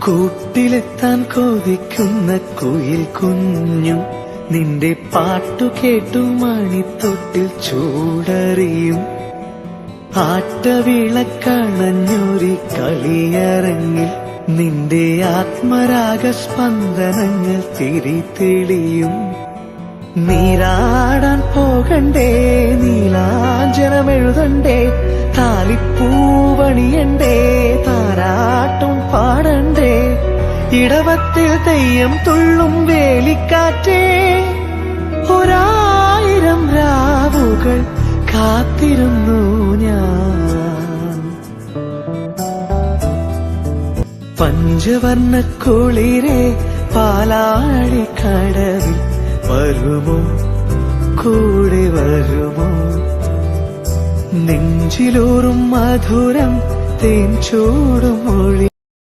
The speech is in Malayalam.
കൂട്ടിലെത്താൻ കൊതിക്കുന്ന കുയിൽ കുഞ്ഞു നിന്റെ പാട്ടു കേട്ടു മണിത്തൊട്ടിൽ ചൂടറിയും. ആട്ടവിളക്കണഞ്ഞൊരി കളിയരങ്ങിൽ നിന്റെ ആത്മരാഗസ്പന്ദനങ്ങൾ തിരിതെളിയും. നീരാടാൻ പോകണ്ടേ, നീലാഞ്ജനമെഴുതണ്ടേ, താലിപ്പൂവണിയണ്ടേ, താരാട്ടും പാടണ്ടേ, ഇടവത്തിൽ തെയ്യം തുള്ളും വേലിക്കാറ്റേ, ഒരായിരം രാവുകൾ കാത്തിരുന്നു ഞാൻ. പഞ്ചവർണ്ണ കുളിരേ പാലാഴിക്കടവിൽ വരുമോ, കൂടെ വരുമോ, നെഞ്ചിലൂറും മധുരം തേൻ ചൂടും മൊഴി